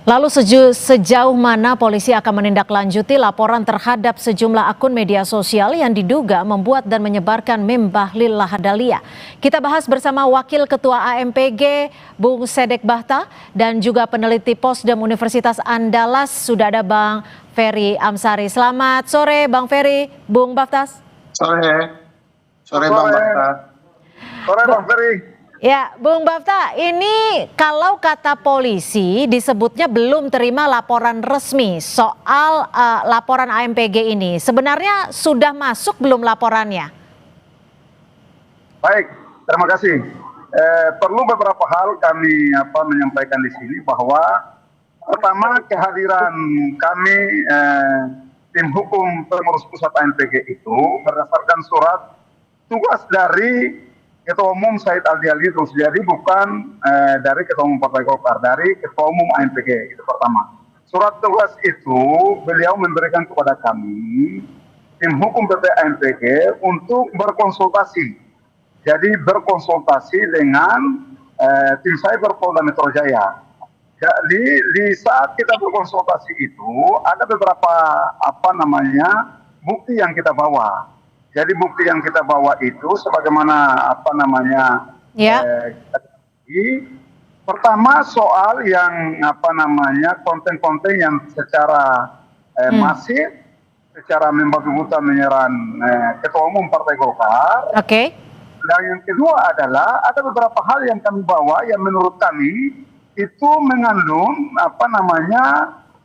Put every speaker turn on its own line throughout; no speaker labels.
Lalu sejauh mana polisi akan menindaklanjuti laporan terhadap sejumlah akun media sosial yang diduga membuat dan menyebarkan meme Bahlil Lahadalia? Kita bahas bersama Wakil Ketua AMPG Bung Sedek Bahta dan juga peneliti Posdem Universitas Andalas sudah ada Bang Ferry Amsari. Selamat sore Bang Ferry, Bung Baftas.
Sore Bang Bafta.
Sore Bang Ferry.
Ya, Bung Bafta, ini kalau kata polisi disebutnya belum terima laporan resmi soal laporan AMPG ini. Sebenarnya sudah masuk belum laporannya?
Baik, terima kasih. Perlu beberapa hal kami menyampaikan di sini bahwa pertama kehadiran kami tim hukum pengurus pusat AMPG itu berdasarkan surat tugas dari Ketua Umum Said Aldi Alidrus, jadi bukan dari Ketua Umum Partai Golkar, dari Ketua Umum AMPG, itu pertama. Surat tugas itu beliau memberikan kepada kami, tim hukum PP AMPG, untuk berkonsultasi. Jadi berkonsultasi dengan tim cyber Polda Metro Jaya. Jadi di saat kita berkonsultasi itu, ada beberapa bukti yang kita bawa. Jadi bukti yang kita bawa itu sebagaimana pertama soal yang konten-konten yang secara masif, secara membabi buta menyerang Ketua Umum Partai Golkar.
Oke.
Dan yang kedua adalah ada beberapa hal yang kami bawa yang menurut kami itu mengandung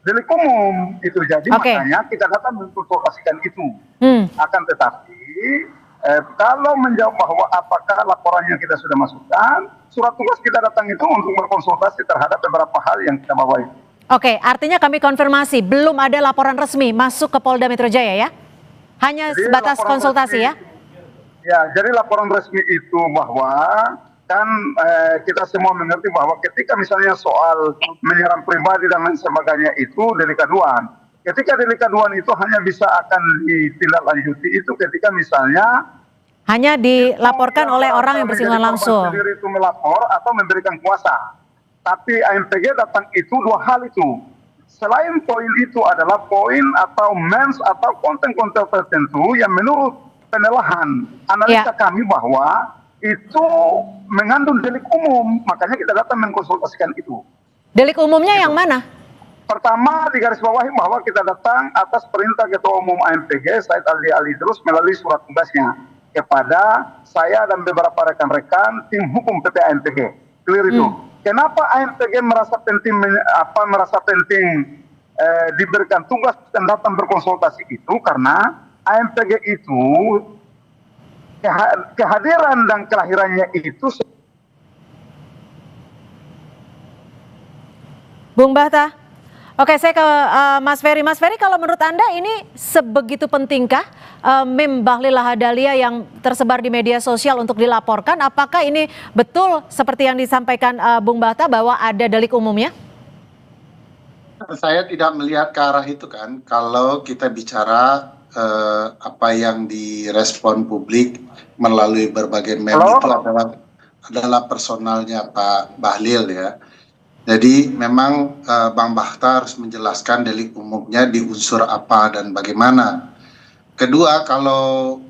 delik umum itu. Jadi makanya kita datang mengkonsultasikan itu. Akan tetapi kalau menjawab bahwa apakah laporan yang kita sudah masukkan, surat tugas kita datang itu untuk berkonsultasi terhadap beberapa hal yang kita bawa itu.
Oke, artinya kami konfirmasi belum ada laporan resmi masuk ke Polda Metro Jaya ya? Hanya jadi sebatas konsultasi resmi, ya?
Ya, jadi laporan resmi itu bahwa kan kita semua mengerti bahwa ketika misalnya soal menyerang pribadi dan lain sebagainya itu delik aduan. Ketika delik aduan itu hanya bisa akan ditindaklanjuti itu ketika misalnya
hanya dilaporkan oleh orang yang bersinggungan langsung.
Sendiri itu melapor atau memberikan kuasa. Tapi AMPG datang itu dua hal itu. Selain poin itu adalah poin atau mens atau konten-konten tertentu yang menurut penelahan analisa kami bahwa itu mengandung delik umum, makanya kita datang mengkonsultasikan itu.
Delik umumnya yang mana?
Pertama, digarisbawahi bahwa kita datang atas perintah Ketua Umum AMPG Said Aldi Alidrus melalui surat tugasnya kepada saya dan beberapa rekan-rekan tim hukum PP AMPG. Clear itu. Kenapa AMPG merasa penting diberikan tugas dan datang berkonsultasi itu? Karena AMPG itu kehadiran dan kelahirannya itu.
Bung Bahta, oke saya ke Mas Ferry. Mas Ferry, kalau menurut Anda ini sebegitu pentingkah meme Bahlil Lahadalia yang tersebar di media sosial untuk dilaporkan? Apakah ini betul seperti yang disampaikan Bung Bahta bahwa ada delik umumnya?
Saya tidak melihat ke arah itu kan. Kalau kita bicara apa yang direspon publik melalui berbagai meme itu adalah personalnya Pak Bahlil ya. Jadi memang Bang Bahta harus menjelaskan delik umumnya di unsur apa dan bagaimana. Kedua, kalau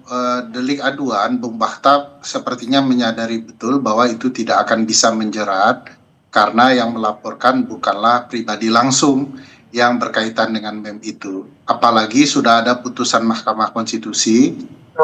delik aduan, Bung Bahta sepertinya menyadari betul bahwa itu tidak akan bisa menjerat karena yang melaporkan bukanlah pribadi langsung yang berkaitan dengan meme itu. Apalagi sudah ada putusan Mahkamah Konstitusi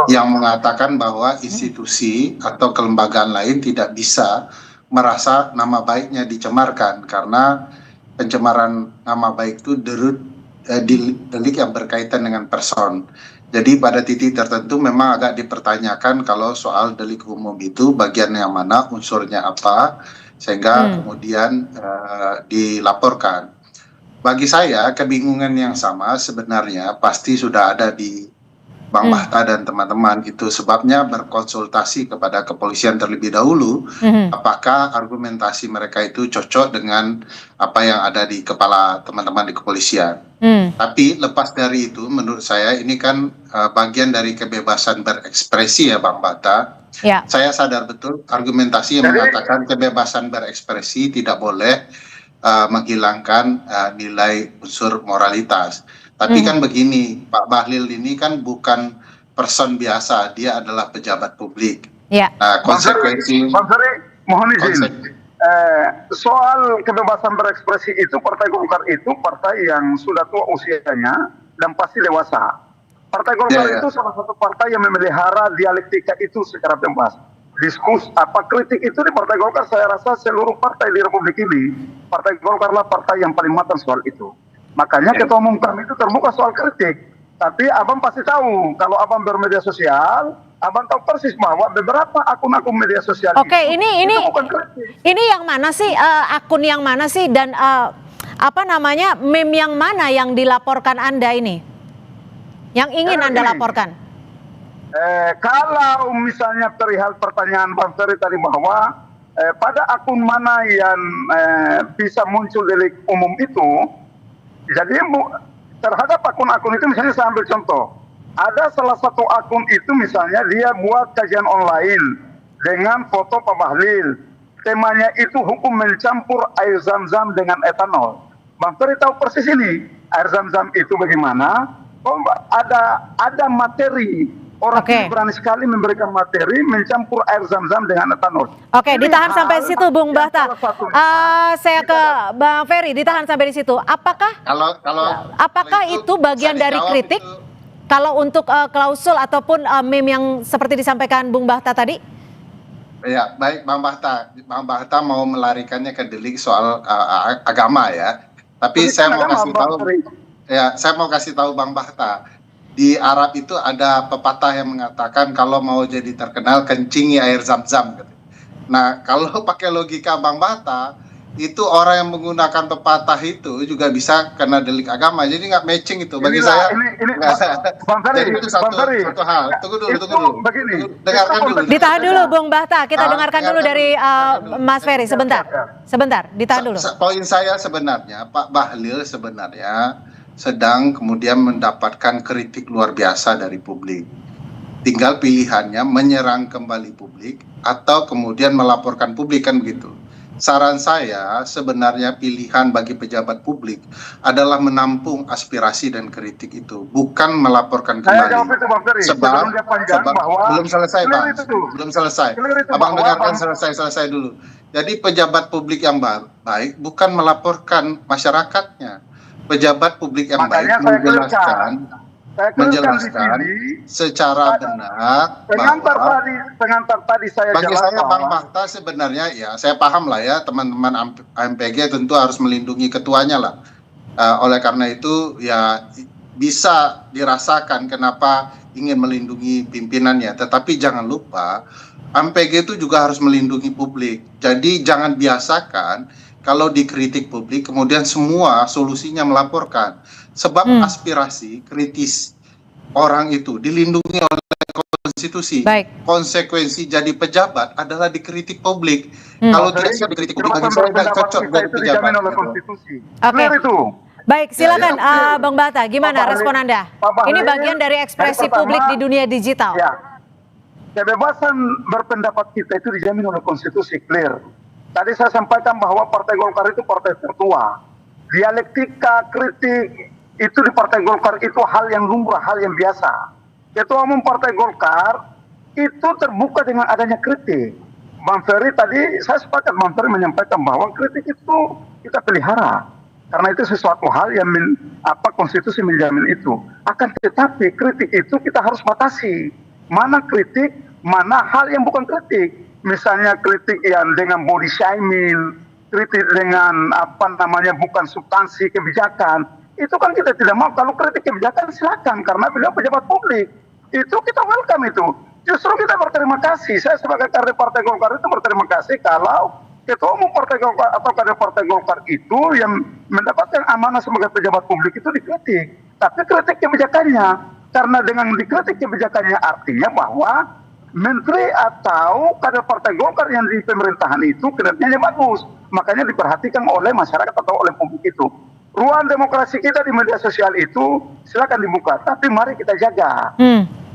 yang mengatakan bahwa institusi atau kelembagaan lain tidak bisa merasa nama baiknya dicemarkan karena pencemaran nama baik itu delik yang berkaitan dengan person. Jadi pada titik tertentu memang agak dipertanyakan kalau soal delik umum itu bagian yang mana, unsurnya apa, sehingga kemudian dilaporkan. Bagi saya kebingungan yang sama sebenarnya pasti sudah ada di Bang Bahta dan teman-teman. Itu sebabnya berkonsultasi kepada kepolisian terlebih dahulu apakah argumentasi mereka itu cocok dengan apa yang ada di kepala teman-teman di kepolisian. Tapi lepas dari itu menurut saya ini kan bagian dari kebebasan berekspresi ya Bang Bahta. Saya sadar betul argumentasi yang mengatakan kebebasan berekspresi tidak boleh menghilangkan nilai unsur moralitas. Tapi kan begini, Pak Bahlil ini kan bukan person biasa, dia adalah pejabat publik.
Ya.
Konsekuensi.
Bang Ferry, mohon izin. Soal kebebasan berekspresi itu, Partai Golkar itu partai yang sudah tua usianya dan pasti dewasa. Partai Golkar itu salah satu partai yang memelihara dialektika itu secara bebas. Kritik itu di Partai Golkar, saya rasa seluruh partai di Republik ini, Partai Golkar lah partai yang paling matang soal itu. Makanya Ketua Umum kami itu terbuka soal kritik. Tapi abang pasti tahu, kalau abang bermedia sosial, abang tahu persis bahwa beberapa akun-akun media sosial
Oke,
itu bukan kritik.
Ini yang mana sih, akun yang mana sih, dan meme yang mana yang dilaporkan Anda ini? Yang ingin Anda laporkan?
Kalau misalnya perihal pertanyaan Bang Ferry tadi bahwa pada akun mana yang bisa muncul delik umum itu, jadi terhadap akun-akun itu misalnya saya ambil contoh. Ada salah satu akun itu misalnya dia buat kajian online dengan foto Pak Bahlil. Temanya itu hukum mencampur air zam-zam dengan etanol. Bang Ferry tahu persis ini. Air zam-zam itu bagaimana? Oh, ada materi. Orang berani sekali memberikan materi mencampur air zam-zam dengan etanol.
Oke, ditahan sampai situ, Bung Bahta. Saya ke Bang Ferry, ditahan sampai di situ. Apakah itu bagian dari kritik? Kalau untuk klausul ataupun meme yang seperti disampaikan Bung Bahta tadi?
Ya, baik Bang Bahta. Bang Bahta mau melarikannya ke delik soal agama ya. Tapi saya mau kasih tahu Bang Bahta. Di Arab itu ada pepatah yang mengatakan kalau mau jadi terkenal kencingi air zam-zam. Nah, kalau pakai logika Bang Bahta, itu orang yang menggunakan pepatah itu juga bisa kena delik agama. Jadi nggak matching itu bagi saya. Jadi itu satu hal. Tunggu dulu. Dengarkan dulu.
Ditahan dulu, Bung Bahta. Kita dengarkan dulu dari Mas Ferry. Sebentar. Ditahan dulu.
Poin saya sebenarnya, Pak Bahlil sebenarnya sedang kemudian mendapatkan kritik luar biasa dari publik. Tinggal pilihannya menyerang kembali publik atau kemudian melaporkan publik, kan begitu. Saran saya sebenarnya pilihan bagi pejabat publik adalah menampung aspirasi dan kritik itu, bukan melaporkan kembali. Sebab belum selesai, Bang. Belum selesai. Abang dengarkan selesai dulu. Jadi pejabat publik yang baik bukan melaporkan masyarakatnya. Pejabat publik yang baik menjelaskan secara benar
pengantar tadi saya
bagi saya Bang Bahta sebenarnya ya saya paham lah ya, teman-teman AMPG tentu harus melindungi ketuanya lah. Oleh karena itu ya bisa dirasakan kenapa ingin melindungi pimpinannya, tetapi jangan lupa AMPG itu juga harus melindungi publik. Jadi jangan biasakan kalau dikritik publik, kemudian semua solusinya melaporkan. Sebab aspirasi kritis orang itu dilindungi oleh konstitusi. Konsekuensi jadi pejabat adalah dikritik publik. Kalau tidak siap dikritik publik, bagi saya nggak cocok jadi pejabat.
Oke.
Baik, silakan Bang Bahta, gimana respon Anda? Ini bagian dari ekspresi publik di dunia digital.
Ya. Kebebasan berpendapat kita itu dijamin oleh konstitusi, clear. Tadi saya sampaikan bahwa Partai Golkar itu partai tertua. Dialektika, kritik, itu di Partai Golkar itu hal yang lumrah, hal yang biasa. Ketua Umum Partai Golkar itu terbuka dengan adanya kritik. Bang Ferry tadi, saya sepakat Bang Ferry menyampaikan bahwa kritik itu kita pelihara. Karena itu sesuatu hal yang konstitusi menjamin itu. Akan tetapi kritik itu kita harus batasi. Mana kritik, mana hal yang bukan kritik. Misalnya kritik yang dengan body shaming, kritik dengan bukan substansi kebijakan, itu kan kita tidak mau. Kalau kritik kebijakan silakan, karena beliau pejabat publik, itu kita welcome itu. Justru kita berterima kasih. Saya sebagai kader Partai Golkar itu berterima kasih kalau Ketua Umum Partai Golkar atau kader Partai Golkar itu yang mendapatkan amanah sebagai pejabat publik itu dikritik. Tapi kritik kebijakannya, karena dengan dikritik kebijakannya artinya bahwa menteri atau kader Partai Golkar yang di pemerintahan itu kinerjanya bagus. Makanya diperhatikan oleh masyarakat atau oleh publik itu. Ruang demokrasi kita di media sosial itu silakan dibuka. Tapi mari kita jaga.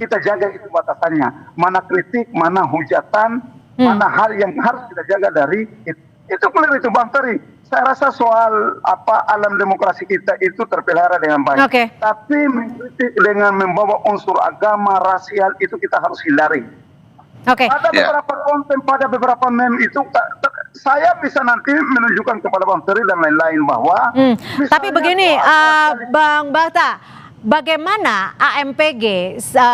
Kita jaga itu batasannya. Mana kritik, mana hujatan, mana hal yang harus kita jaga dari itu. Itu clear itu Bang Ferry. Saya rasa soal alam demokrasi kita itu terpelihara dengan baik.
Oke.
Tapi mengkritik dengan membawa unsur agama, rasial itu kita harus hindari.
Oke.
Ada beberapa konten pada beberapa meme itu saya bisa nanti menunjukkan kepada Bang Ferry dan lain-lain bahwa.
Tapi begini, Bang Bahta, bagaimana AMPG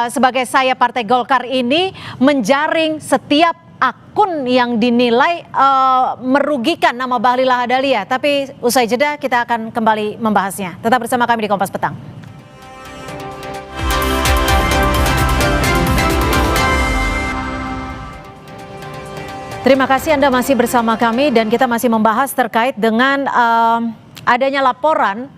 sebagai saya Partai Golkar ini menjaring setiap akun yang dinilai merugikan nama Bahlil Lahadalia? Tapi usai jeda kita akan kembali membahasnya. Tetap bersama kami di Kompas Petang. Terima kasih Anda masih bersama kami dan kita masih membahas terkait dengan adanya laporan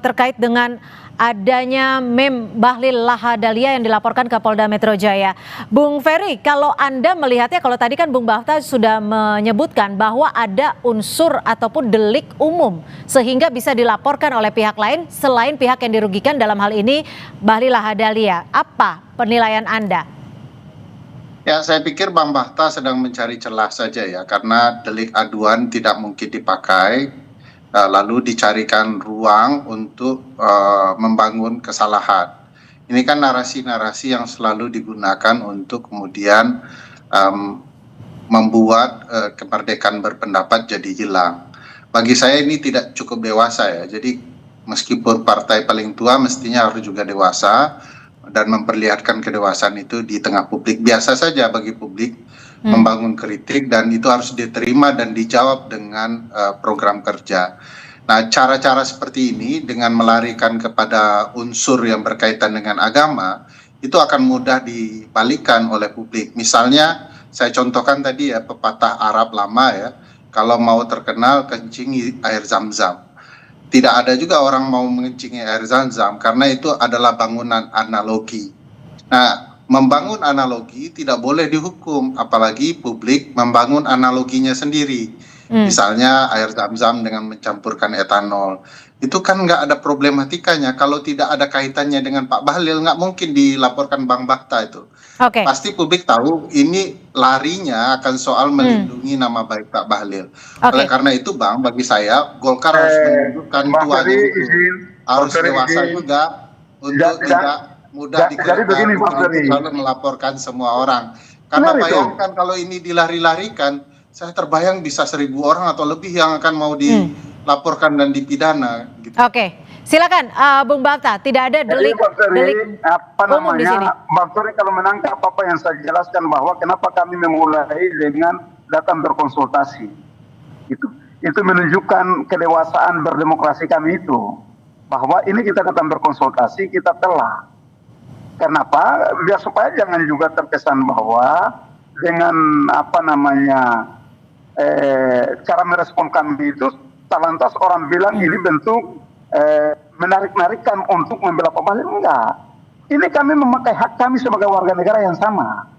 terkait dengan adanya meme Bahlil Lahadalia yang dilaporkan ke Polda Metro Jaya. Bung Ferry, kalau Anda melihatnya, kalau tadi kan Bung Bahta sudah menyebutkan bahwa ada unsur ataupun delik umum sehingga bisa dilaporkan oleh pihak lain selain pihak yang dirugikan, dalam hal ini Bahlil Lahadalia. Apa penilaian Anda?
Ya, saya pikir Bang Bahta sedang mencari celah saja ya, karena delik aduan tidak mungkin dipakai, lalu dicarikan ruang untuk membangun kesalahan. Ini kan narasi-narasi yang selalu digunakan untuk kemudian membuat kemerdekaan berpendapat jadi hilang. Bagi saya ini tidak cukup dewasa ya, jadi meskipun partai paling tua mestinya harus juga dewasa dan memperlihatkan kedewasaan itu di tengah publik. Biasa saja bagi publik membangun kritik dan itu harus diterima dan dijawab dengan program kerja. Nah, cara-cara seperti ini dengan melarikan kepada unsur yang berkaitan dengan agama itu akan mudah dibalikan oleh publik. Misalnya saya contohkan tadi ya, pepatah Arab lama ya, kalau mau terkenal kencing air zam-zam. Tidak ada juga orang mau mengencingi air zam-zam karena itu adalah bangunan analogi. Nah, membangun analogi tidak boleh dihukum, apalagi publik membangun analoginya sendiri. Misalnya air zam-zam dengan mencampurkan etanol. Itu kan nggak ada problematikanya. Kalau tidak ada kaitannya dengan Pak Bahlil, nggak mungkin dilaporkan Bang Bahta itu. Pasti publik tahu ini larinya akan soal melindungi nama baik Pak Bahlil. Oleh karena itu Bang, bagi saya Golkar harus menunjukkan tuanya itu. Harus dewasa juga untuk tidak mudah dikira-kira lalu melaporkan semua orang. Karena bayangkan kalau ini dilari-larikan, saya terbayang bisa 1.000 orang atau lebih yang akan mau dilaporkan dan dipidana. Gitu.
Oke, silakan Bung Bahta. Tidak ada delik umum di sini.
Bang Ferry kalau menangkap apa yang saya jelaskan bahwa kenapa kami memulai dengan datang berkonsultasi. Itu menunjukkan kedewasaan berdemokrasi kami itu. Bahwa ini kita datang berkonsultasi, kita telah. Kenapa? Biar supaya jangan juga terkesan bahwa dengan cara merespon kami itu tak lantas orang bilang ini bentuk menarik-narikan untuk membela Pak Bahlil. Enggak. Ini kami memakai hak kami sebagai warga negara yang sama.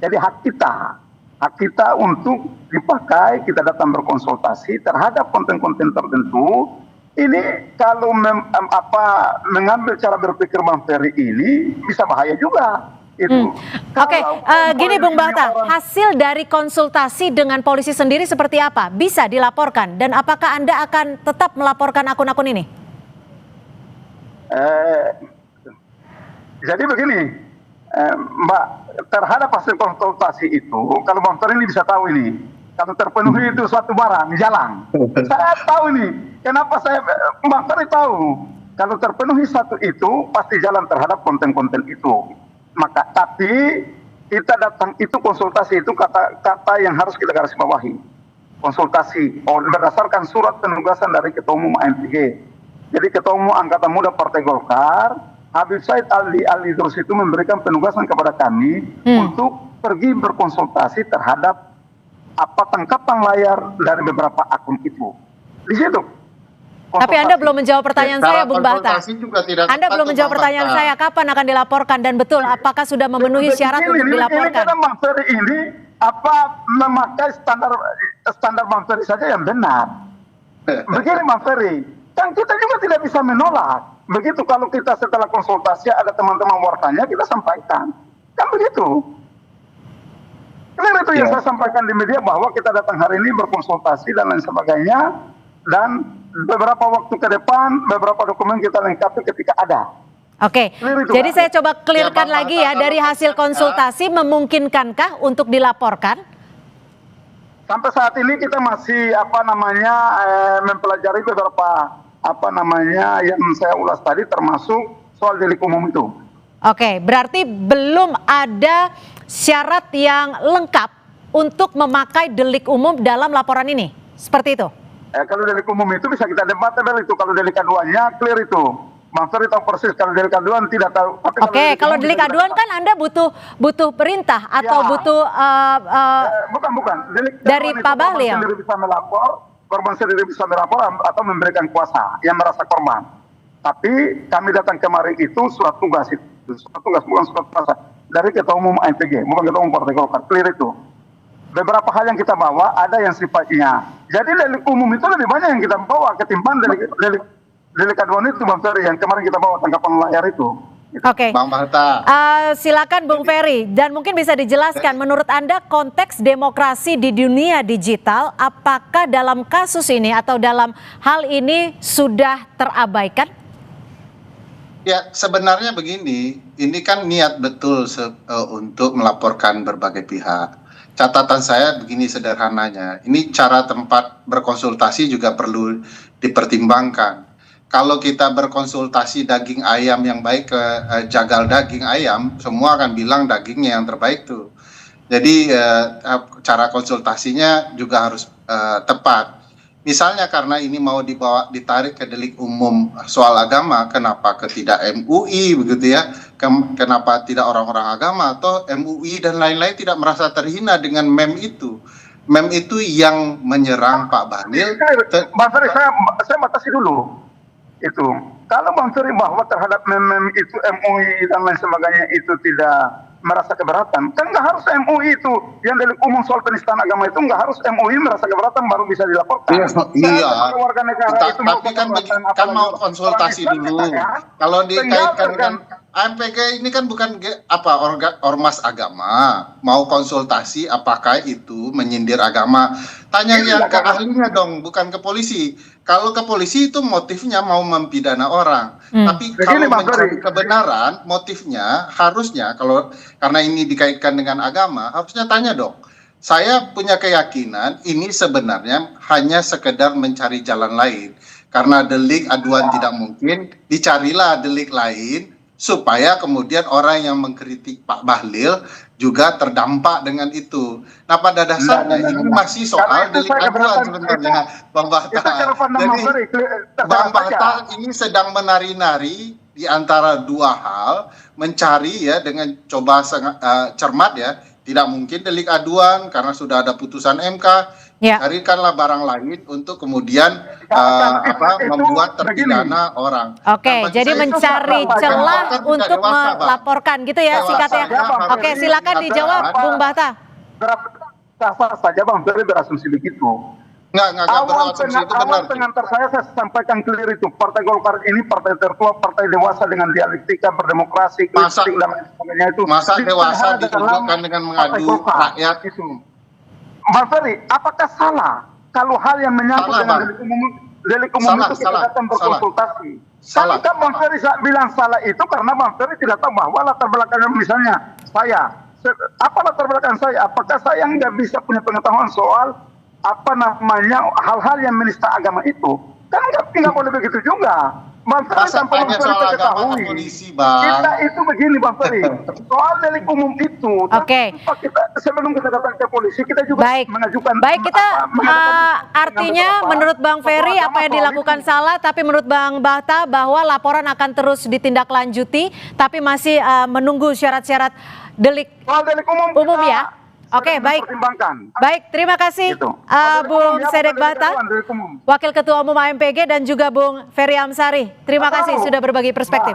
Jadi hak kita untuk dipakai, kita datang berkonsultasi terhadap konten-konten tertentu. Ini kalau mengambil cara berpikir Bang Ferry ini bisa bahaya juga.
Oke, gini Bung Bahta, hasil dari konsultasi dengan polisi sendiri seperti apa? Bisa dilaporkan dan apakah Anda akan tetap melaporkan akun-akun ini?
Jadi begini, Mbak, terhadap hasil konsultasi itu, kalau Bang Ferry ini bisa tahu ini, kalau terpenuhi itu suatu barang jalan. Saya tahu ini, kenapa Bang Ferry tahu, kalau terpenuhi satu itu pasti jalan terhadap konten-konten itu. Maka tapi kita datang itu konsultasi itu kata yang harus kita garis bawahi. Konsultasi berdasarkan surat penugasan dari Ketua Umum AMPG. Jadi Ketua Umum Angkatan Muda Partai Golkar, Habib Said Ali Idrus itu memberikan penugasan kepada kami untuk pergi berkonsultasi terhadap tangkapan layar dari beberapa akun itu. Di situ.
Tapi Anda belum menjawab pertanyaan saya, Bung Bahta. Anda belum menjawab pertanyaan saya, kapan akan dilaporkan dan betul apakah sudah memenuhi syarat untuk dilaporkan?
Ini Bang Ferry ini memakai standar Bang Ferry saja yang benar. Begini Bang Ferry, kan kita juga tidak bisa menolak. Begitu kalau kita setelah konsultasi ada teman-teman wartanya kita sampaikan, kan begitu. Itu yang saya sampaikan di media bahwa kita datang hari ini berkonsultasi dan lain sebagainya. dan beberapa waktu ke depan beberapa dokumen kita lengkapi ketika ada.
Oke, jadi saya coba clearkan lagi ya, dari hasil konsultasi memungkinkankah untuk dilaporkan?
Sampai saat ini kita masih mempelajari beberapa yang saya ulas tadi, termasuk soal delik umum itu.
Oke, berarti belum ada syarat yang lengkap untuk memakai delik umum dalam laporan ini, seperti itu?
Kalau delik umum itu bisa kita debatable itu, kalau delik aduannya clear itu. Bang Ferry tahu persis, kalau delik aduan tidak tahu.
Oke, kalau delik aduan kan Anda butuh perintah atau
ya,
butuh
bukan. Delik
dari Pak Bahlil.
Korban sendiri bisa melapor atau memberikan kuasa yang merasa korban. Tapi kami datang kemarin itu surat tugas bukan surat kuasa dari Ketua Umum AMPG, bukan Ketua Umum Partai Golkar, clear itu. Beberapa hal yang kita bawa ada yang sifatnya. Jadi delik umum itu lebih banyak yang kita bawa ketimbang delik aduan itu, Bang Ferry, yang kemarin kita bawa tangkapan layar itu.
Oke,
Bang Bahta.
Silakan Bung Ferry, dan mungkin bisa dijelaskan menurut Anda konteks demokrasi di dunia digital, apakah dalam kasus ini atau dalam hal ini sudah terabaikan?
Ya, sebenarnya begini, ini kan niat betul untuk melaporkan berbagai pihak. Catatan saya begini sederhananya, ini cara tempat berkonsultasi juga perlu dipertimbangkan. Kalau kita berkonsultasi daging ayam yang baik ke jagal daging ayam, semua akan bilang dagingnya yang terbaik tuh. Jadi cara konsultasinya juga harus tepat. Misalnya karena ini mau ditarik ke delik umum soal agama, kenapa tidak MUI begitu ya? Kenapa tidak orang-orang agama atau MUI dan lain-lain tidak merasa terhina dengan meme itu? Meme itu yang menyerang Pak Bahlil.
Bang Ferry, saya batasi dulu. Itu kalau Bang Ferry bahwa terhadap meme itu MUI dan lain sebagainya itu tidak merasa keberatan, kan nggak harus MUI itu yang delik umum soal penistaan agama itu nggak harus MUI merasa keberatan baru bisa dilaporkan.
Iya.
Warga negara itu
tapi kan mau konsultasi dulu. Kalau dikaitkan dengan AMPG ini kan bukan ormas agama, mau konsultasi apakah itu menyindir agama. Tanya yang ke ahlinya dong, bukan ke polisi. Kalau ke polisi itu motifnya mau mempidana orang. Tapi kalau mencari kebenaran, motifnya harusnya karena ini dikaitkan dengan agama, harusnya tanya dong. Saya punya keyakinan ini sebenarnya hanya sekedar mencari jalan lain. Karena delik aduan tidak mungkin, dicarilah delik lain supaya kemudian orang yang mengkritik Pak Bahlil juga terdampak dengan itu. Nah, pada dasarnya ini masih soal delik aduan sebenarnya, Bang Bahta. Jadi Bang Bahta ini sedang menari-nari di antara dua hal, mencari ya dengan coba cermat ya. Tidak mungkin delik aduan karena sudah ada putusan MK. Ya. Carikanlah barang lain untuk kemudian membuat terpidana orang.
Oke, jadi mencari celah untuk melaporkan gitu ya singkatnya. Oke, silakan dijawab Bung Bahta.
Sah saja Bang Ferry berasumsi begitu.
Enggak berasumsi itu benar.
Awal pengantar saya sampaikan clear itu. Partai Golkar ini partai tertua, partai dewasa dengan dialektika berdemokrasi, kritik dan sebagainya itu.
Masa dewasa ditunjukkan dengan mengadu rakyat itu.
Bang Ferry, apakah salah kalau hal yang menyangkut dengan delik umum itu kita datang berkonsultasi? Tapi kan Bang Ferry bilang salah itu karena Bang Ferry tidak tahu bahwa latar belakangnya misalnya apa latar belakang saya? Apakah saya nggak bisa punya pengetahuan soal hal-hal yang menista agama itu? Kan nggak boleh begitu juga. Bang Ferry tanpa Bang Ferry ketahui. Kita itu begini Bang Ferry, soal delik umum itu.
Oke.
Sebelum kita datang ke polisi kita juga mengajukan.
Baik, kita artinya menurut Bang Ferry apa yang dilakukan salah, tapi menurut Bang Bahta bahwa laporan akan terus ditindaklanjuti, tapi masih menunggu syarat-syarat delik umum ya. Oke, baik. Baik, terima kasih Bung Sedek Bahta, Wakil Ketua Umum AMPG, dan juga Bung Ferry Amsari. Terima kasih sudah berbagi perspektif.